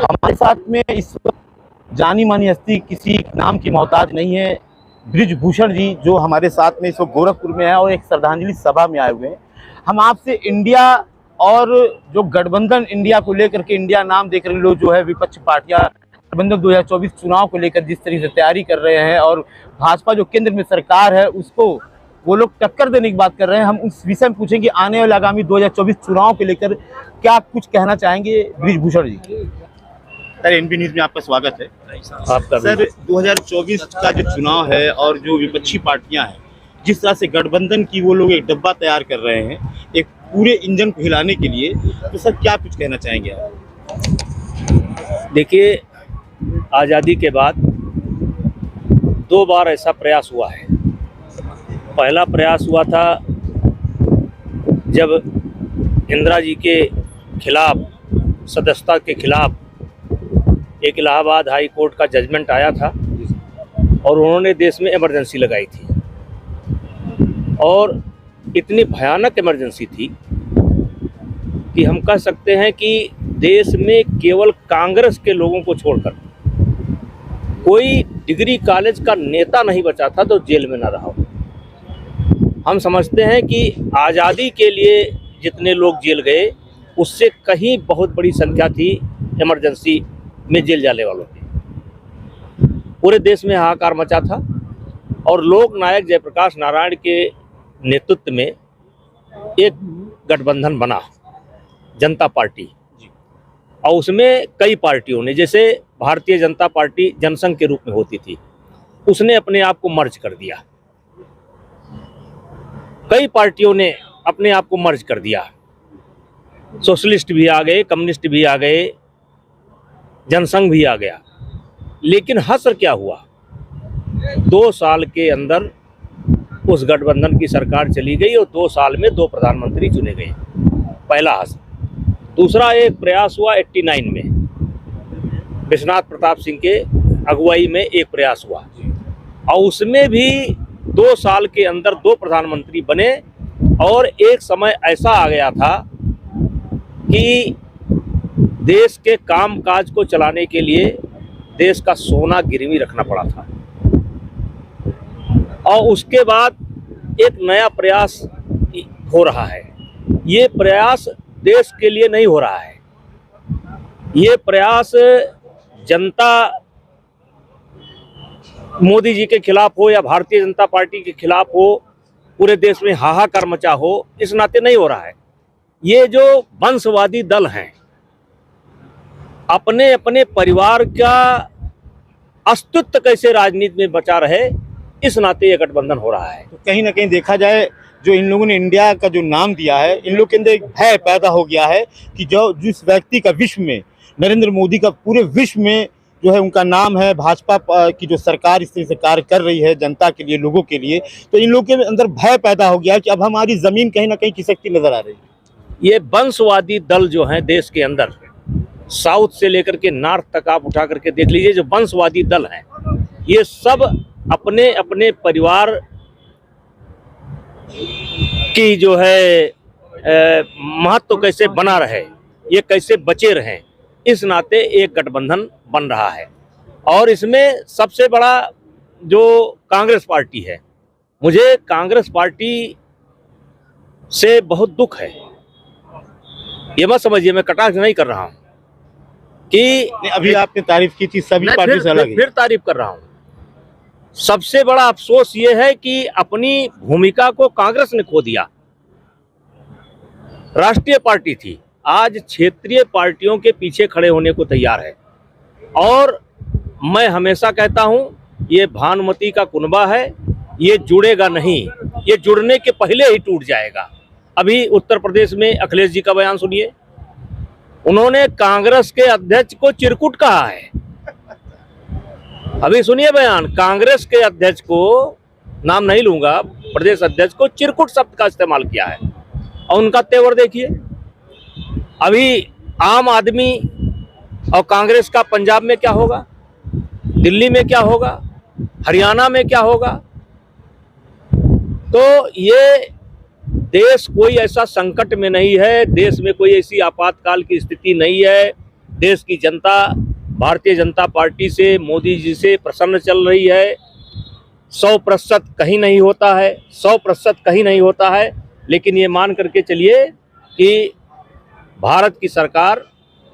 हमारे साथ में इस वक्त जानी मानी हस्ती किसी नाम की मोहताज नहीं है, बृजभूषण जी जो हमारे साथ में इस वक्त गोरखपुर में है और एक श्रद्धांजलि सभा में आए हुए हैं। हम आपसे इंडिया और जो गठबंधन इंडिया को लेकर के, इंडिया नाम देकर लोग जो है विपक्ष पार्टियां गठबंधन 2024 चुनाव को लेकर जिस तरीके से तैयारी कर रहे हैं और भाजपा जो केंद्र में सरकार है उसको वो लोग टक्कर देने की बात कर रहे हैं, हम उस विषय में पूछेंगे आने वाले आगामी 2024 चुनाव को लेकर क्या कुछ कहना चाहेंगे बृजभूषण जी। सर, एनबी न्यूज में आपका स्वागत है। आपका सर, 2024 का जो चुनाव है और जो विपक्षी पार्टियां हैं जिस तरह से गठबंधन की वो लोग एक डब्बा तैयार कर रहे हैं एक पूरे इंजन को हिलाने के लिए, तो सर क्या कुछ कहना चाहेंगे आप? देखिए, आज़ादी के बाद 2 बार ऐसा प्रयास हुआ है। पहला प्रयास हुआ था जब इंदिरा जी के खिलाफ, सदस्यता के खिलाफ एक इलाहाबाद हाई कोर्ट का जजमेंट आया था और उन्होंने देश में इमरजेंसी लगाई थी और इतनी भयानक इमरजेंसी थी कि हम कह सकते हैं कि देश में केवल कांग्रेस के लोगों को छोड़कर कोई डिग्री कॉलेज का नेता नहीं बचा था तो जेल में ना रहा हो। हम समझते हैं कि आज़ादी के लिए जितने लोग जेल गए उससे कहीं बहुत बड़ी संख्या थी इमरजेंसी में जेल जाने वालों की। पूरे देश में हाहाकार मचा था और लोक नायक जयप्रकाश नारायण के नेतृत्व में एक गठबंधन बना, जनता पार्टी, और उसमें कई पार्टियों ने, जैसे भारतीय जनता पार्टी जनसंघ के रूप में होती थी, उसने अपने आप को मर्ज कर दिया। कई पार्टियों ने अपने आप को मर्ज कर दिया, सोशलिस्ट भी आ गए, कम्युनिस्ट भी आ गए, जनसंघ भी आ गया। लेकिन हसर क्या हुआ, 2 साल के अंदर उस गठबंधन की सरकार चली गई और 2 साल में 2 प्रधानमंत्री चुने गए। पहला हसर। दूसरा एक प्रयास हुआ 89 में, विश्वनाथ प्रताप सिंह के अगुवाई में एक प्रयास हुआ और उसमें भी 2 साल के अंदर 2 प्रधानमंत्री बने और एक समय ऐसा आ गया था कि देश के कामकाज को चलाने के लिए देश का सोना गिरवी रखना पड़ा था। और उसके बाद एक नया प्रयास हो रहा है। ये प्रयास देश के लिए नहीं हो रहा है, ये प्रयास जनता मोदी जी के खिलाफ हो या भारतीय जनता पार्टी के खिलाफ हो, पूरे देश में हाहाकार मचा हो, इस नाते नहीं हो रहा है। ये जो वंशवादी दल हैं, अपने अपने परिवार का अस्तित्व कैसे राजनीति में बचा रहे, इस नाते ये गठबंधन हो रहा है। तो कहीं ना कहीं देखा जाए जो इन लोगों ने इंडिया का जो नाम दिया है, इन लोग के अंदर एक भय पैदा हो गया है कि जो जिस व्यक्ति का विश्व में, नरेंद्र मोदी का पूरे विश्व में जो है उनका नाम है, भाजपा की जो सरकार इस तरह से कार्य कर रही है जनता के लिए, लोगों के लिए, तो इन लोगों के अंदर भय पैदा हो गया है कि अब हमारी जमीन कहीं ना कहीं खिसकती नजर आ रही है। ये वंशवादी दल जो हैं देश के अंदर, साउथ से लेकर के नॉर्थ तक आप उठा करके देख लीजिए, जो वंशवादी दल हैं ये सब अपने अपने परिवार की जो है महत्व कैसे बना रहे, ये कैसे बचे रहें, इस नाते एक गठबंधन बन रहा है। और इसमें सबसे बड़ा जो कांग्रेस पार्टी है, मुझे कांग्रेस पार्टी से बहुत दुख है। ये मत समझिए मैं कटाक्ष नहीं कर रहा हूँ कि अभी आपने तारीफ की थी सभी पार्टी से अलग है। फिर तारीफ कर रहा हूँ। सबसे बड़ा अफसोस ये है कि अपनी भूमिका को कांग्रेस ने खो दिया। राष्ट्रीय पार्टी थी, आज क्षेत्रीय पार्टियों के पीछे खड़े होने को तैयार है। और मैं हमेशा कहता हूं, ये भानुमति का कुनबा है, ये जुड़ेगा नहीं, ये जुड़ने के पहले ही टूट जाएगा। अभी उत्तर प्रदेश में अखिलेश जी का बयान सुनिए, उन्होंने कांग्रेस के अध्यक्ष को चिरकुट कहा है। अभी सुनिए बयान, कांग्रेस के अध्यक्ष को, नाम नहीं लूंगा, प्रदेश अध्यक्ष को चिरकुट शब्द का इस्तेमाल किया है। और उनका तेवर देखिए। अभी आम आदमी और कांग्रेस का पंजाब में क्या होगा, दिल्ली में क्या होगा, हरियाणा में क्या होगा। तो ये देश कोई ऐसा संकट में नहीं है, देश में कोई ऐसी आपातकाल की स्थिति नहीं है देश की जनता भारतीय जनता पार्टी से, मोदी जी से प्रसन्न चल रही है। 100% कहीं नहीं होता है, 100% कहीं नहीं होता है, लेकिन ये मान करके चलिए कि भारत की सरकार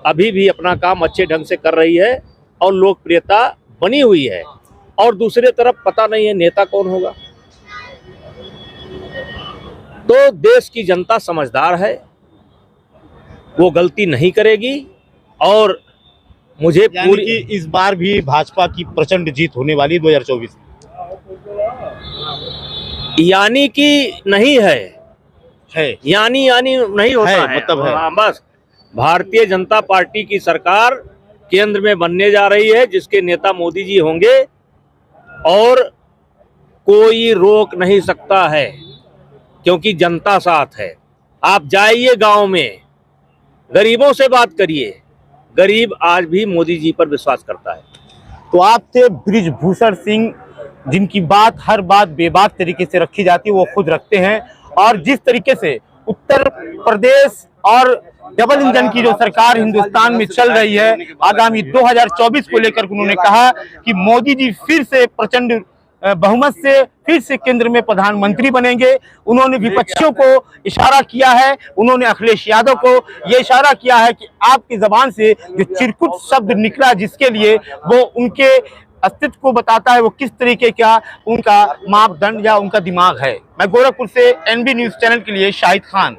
अभी भी अपना काम अच्छे ढंग से कर रही है और लोकप्रियता बनी हुई है। और दूसरी तरफ पता नहीं है नेता कौन होगा। तो देश की जनता समझदार है, वो गलती नहीं करेगी और मुझे पूरी कि इस बार भी भाजपा की प्रचंड जीत होने वाली 2024। यानी कि नहीं है, यानी नहीं होता है, मतलब है। हाँ, बस भारतीय जनता पार्टी की सरकार केंद्र में बनने जा रही है, जिसके नेता मोदी जी होंगे और कोई रोक नहीं सकता है, क्योंकि जनता साथ है। आप जाइए गांव में, गरीबों से बात करिए, गरीब आज भी मोदी जी पर विश्वास करता है। तो आप थे बृजभूषण सिंह, जिनकी बात हर बात बेबाक तरीके से रखी जाती है, वो खुद रखते हैं। और जिस तरीके से उत्तर प्रदेश और डबल इंजन की जो सरकार हिंदुस्तान में चल रही है, आगामी 2024 को लेकर उन्होंने कहा कि मोदी जी फिर से प्रचंड बहुमत से फिर से केंद्र में प्रधानमंत्री बनेंगे। उन्होंने विपक्षियों को इशारा किया है, उन्होंने अखिलेश यादव को यह इशारा किया है कि आपकी जबान से जो चिरकुट शब्द निकला, जिसके लिए वो उनके अस्तित्व को बताता है वो किस तरीके का उनका मापदंड या उनका दिमाग है। मैं गोरखपुर से NB न्यूज चैनल के लिए शाहिद खान।